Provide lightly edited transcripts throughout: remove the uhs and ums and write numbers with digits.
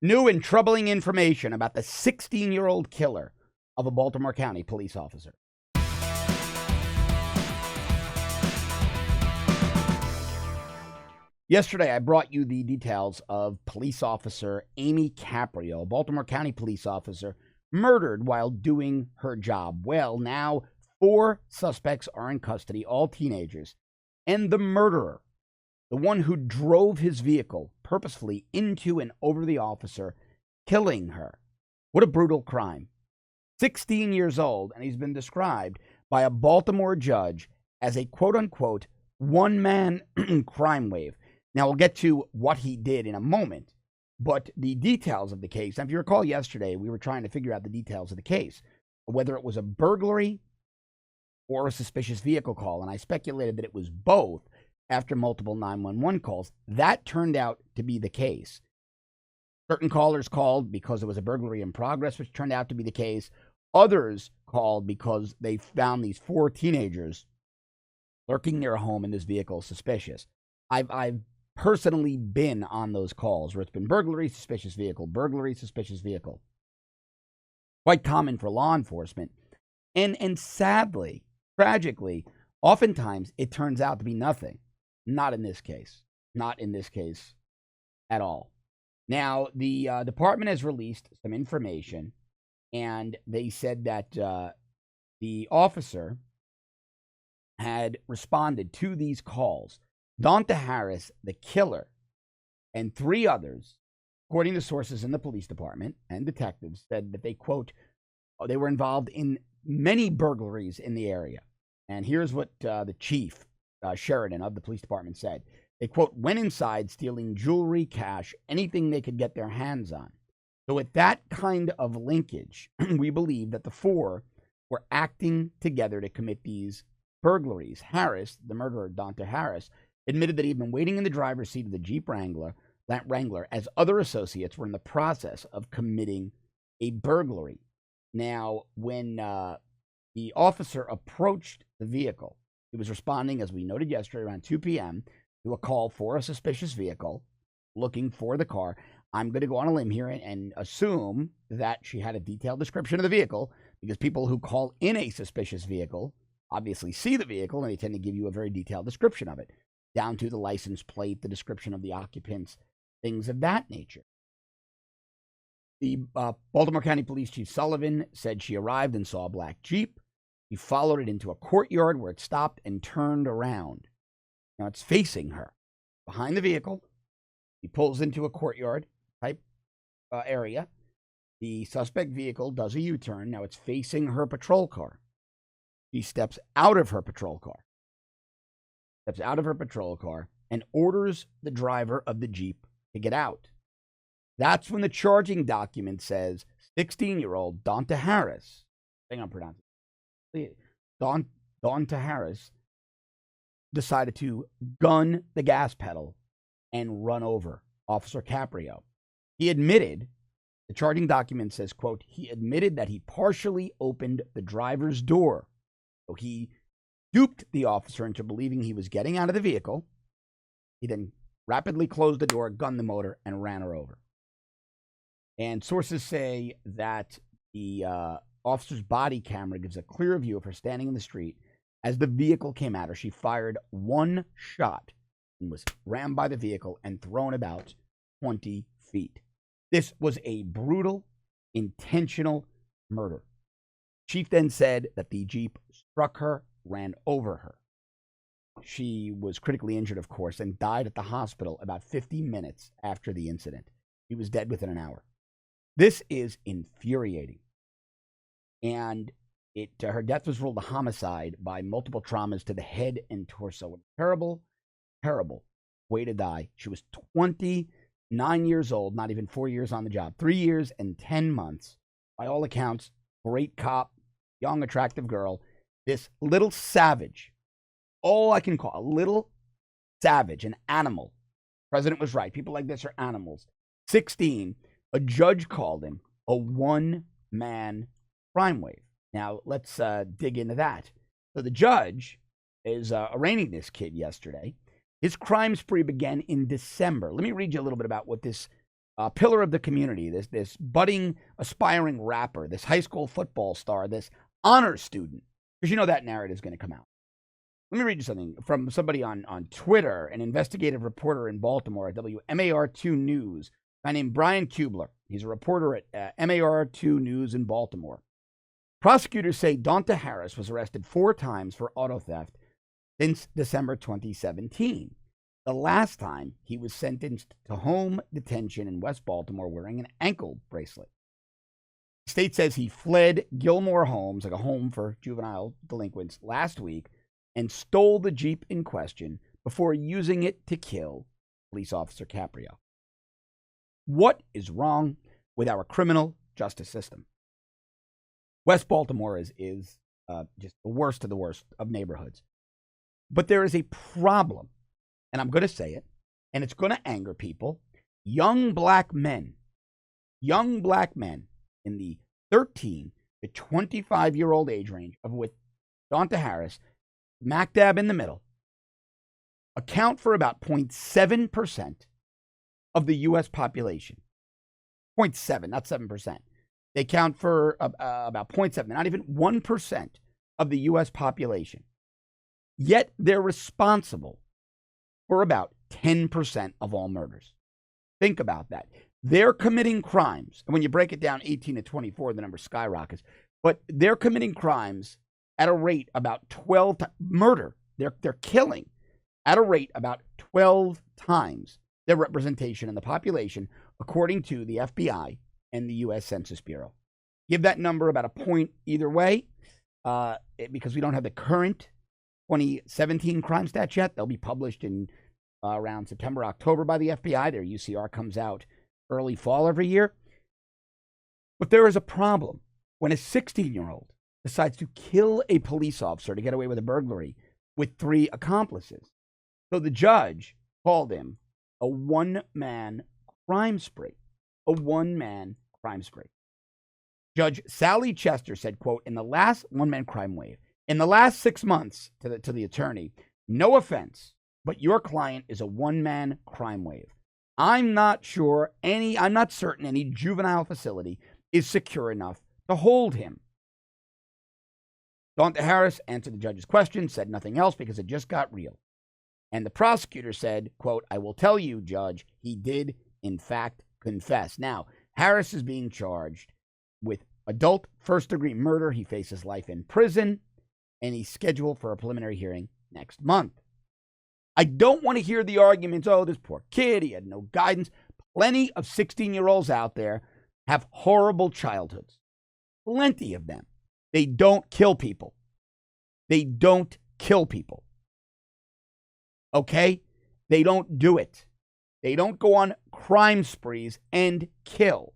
New and troubling information about the 16-year-old killer of a Baltimore County police officer. Yesterday, I brought you the details of police officer Amy Caprio, a Baltimore County police officer, murdered while doing her job. Well, now 4 suspects are in custody, all teenagers, and the murderer, the one who drove his vehicle purposefully into and over the officer, killing her. What a brutal crime. 16 years old, and he's been described by a Baltimore judge as a quote-unquote one-man crime wave. Now, we'll get to what he did in a moment, but the details of the case, now, if you recall yesterday, we were trying to figure out the details of the case, whether it was a burglary or a suspicious vehicle call, and I speculated that it was both after multiple 911 calls. That turned out to be the case. Certain callers called because there was a burglary in progress, which turned out to be the case. Others called because they found these 4 teenagers lurking near a home in this vehicle suspicious. I've personally been on those calls where it's been burglary, suspicious vehicle, burglary, suspicious vehicle. Quite common for law enforcement. And sadly, tragically, oftentimes it turns out to be nothing. Not in this case. Not in this case at all. Now, the department has released some information, and they said that the officer had responded to these calls. Donta Harris, the killer, and 3 others, according to sources in the police department and detectives, said that they, quote, they were involved in many burglaries in the area. And here's what the chief, Sheridan, of the police department said. They, quote, went inside stealing jewelry, cash, anything they could get their hands on. So with that kind of linkage, we believe that the 4 were acting together to commit these burglaries. Harris, the murderer, Donta Harris, admitted that he'd been waiting in the driver's seat of the Jeep Wrangler as other associates were in the process of committing a burglary. Now, when the officer approached the vehicle, he was responding, as we noted yesterday, around 2 p.m., to a call for a suspicious vehicle, looking for the car. I'm going to go on a limb here and assume that she had a detailed description of the vehicle, because people who call in a suspicious vehicle obviously see the vehicle, and they tend to give you a very detailed description of it, down to the license plate, the description of the occupants, things of that nature. The Baltimore County Police Chief Sullivan said she arrived and saw a black Jeep. He followed it into a courtyard where it stopped and turned around. Now it's facing her. Behind the vehicle, he pulls into a courtyard type area. The suspect vehicle does a U-turn. Now it's facing her patrol car. She steps out of her patrol car. And orders the driver of the Jeep to get out. That's when the charging document says 16-year-old Donta Harris, I think I'm pronouncing it, Donta Harris, decided to gun the gas pedal and run over Officer Caprio. He admitted, the charging document says, quote, he admitted that he partially opened the driver's door. So he duped the officer into believing he was getting out of the vehicle. He then rapidly closed the door, gunned the motor, and ran her over. And sources say that the officer's body camera gives a clear view of her standing in the street. As the vehicle came at her, she fired 1 shot and was rammed by the vehicle and thrown about 20 feet. This was a brutal, intentional murder. Chief then said that the Jeep struck her, ran over her. She was critically injured, of course, and died at the hospital about 50 minutes after the incident. She was dead within an hour. This is infuriating. And her death was ruled a homicide by multiple traumas to the head and torso. Terrible, terrible way to die. She was 29 years old, not even 4 years on the job. 3 years and 10 months. By all accounts, great cop, young, attractive girl. This little savage, all I can call a little savage, an animal. The president was right. People like this are animals. 16, a judge called him a one-man crime wave. Now, let's dig into that. So the judge is arraigning this kid yesterday. His crime spree began in December. Let me read you a little bit about what this a pillar of the community, this budding, aspiring rapper, this high school football star, this honor student, because you know that narrative is going to come out. Let me read you something from somebody on Twitter, an investigative reporter in Baltimore at WMAR2 News, a guy named Brian Kubler. He's a reporter at MAR2 News in Baltimore. Prosecutors say Donta Harris was arrested 4 times for auto theft since December 2017. The last time he was sentenced to home detention in West Baltimore wearing an ankle bracelet. The state says he fled Gilmore Homes, like a home for juvenile delinquents, last week and stole the Jeep in question before using it to kill police officer Caprio. What is wrong with our criminal justice system? West Baltimore is just the worst of neighborhoods. But there is a problem, and I'm going to say it, and it's going to anger people. Young black men in the 13 to 25-year-old age range, of which Donta Harris, smack dab in the middle, account for about 0.7% of the U.S. population. 0.7, not 7%. They count for about 0.7, not even 1% of the U.S. population. Yet they're responsible for about 10% of all murders. Think about that. They're committing crimes. And when you break it down, 18 to 24, the number skyrockets. But they're committing crimes at a rate about 12 murder. They're killing at a rate about 12 times their representation in the population, according to the FBI and the U.S. Census Bureau. Give that number about a point either way, because we don't have the current 2017 crime stats yet. They'll be published in around September, October by the FBI. Their UCR comes out early fall every year. But there is a problem when a 16-year-old decides to kill a police officer to get away with a burglary with 3 accomplices. So the judge called him a one-man crime spree. A one-man crime spree. Judge Sally Chester said, quote, in the last one-man crime wave, in the last 6 months, to the attorney, no offense, but your client is a one-man crime wave. I'm not certain any juvenile facility is secure enough to hold him. Donta Harris answered the judge's question, said nothing else because it just got real. And the prosecutor said, quote, I will tell you, Judge, he did, in fact, confess. Now, Harris is being charged with adult first-degree murder. He faces life in prison, and he's scheduled for a preliminary hearing next month. I don't want to hear the arguments, oh, this poor kid, he had no guidance. Plenty of 16-year-olds out there have horrible childhoods. Plenty of them. They don't kill people. They don't kill people. Okay? They don't do it. They don't go on crime sprees and kill.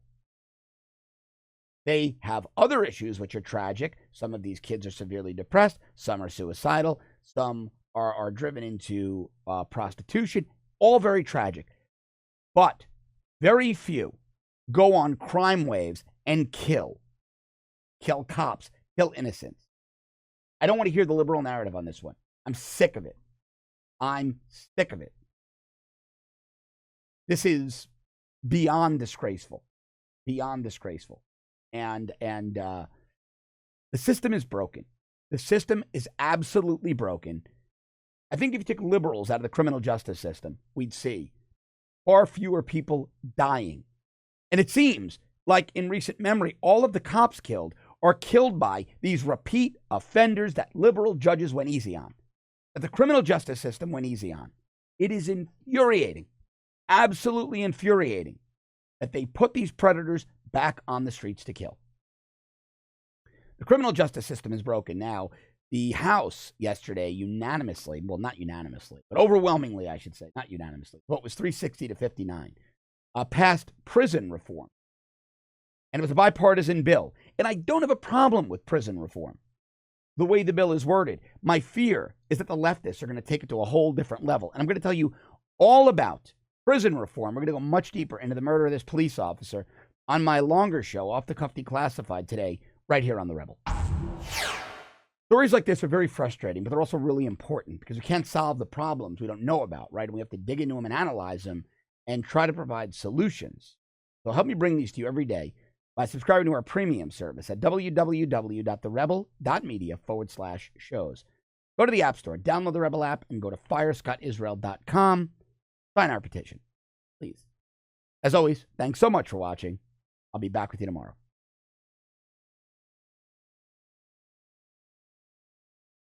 They have other issues which are tragic. Some of these kids are severely depressed. Some are suicidal. Some are driven into prostitution. All very tragic. But very few go on crime waves and kill. Kill cops. Kill innocents. I don't want to hear the liberal narrative on this one. I'm sick of it. I'm sick of it. This is beyond disgraceful. Beyond disgraceful. And the system is broken. The system is absolutely broken. I think if you took liberals out of the criminal justice system, we'd see far fewer people dying. And it seems like in recent memory, all of the cops killed are killed by these repeat offenders that liberal judges went easy on, that the criminal justice system went easy on. It is infuriating, absolutely infuriating, that they put these predators back on the streets to kill. The criminal justice system is broken now. The House yesterday unanimously, well, not unanimously, but overwhelmingly, I should say, not unanimously, vote was 360 to 59, passed prison reform. And it was a bipartisan bill. And I don't have a problem with prison reform, the way the bill is worded. My fear is that the leftists are going to take it to a whole different level. And I'm going to tell you all about prison reform. We're going to go much deeper into the murder of this police officer on my longer show, Off the Cuff Declassified, today, right here on The Rebel. Stories like this are very frustrating, but they're also really important because we can't solve the problems we don't know about, right? And we have to dig into them and analyze them and try to provide solutions. So help me bring these to you every day by subscribing to our premium service at www.therebel.media/shows. Go to the App Store, download the Rebel app, and go to firescottisrael.com. Sign our petition, please. As always, thanks so much for watching. I'll be back with you tomorrow.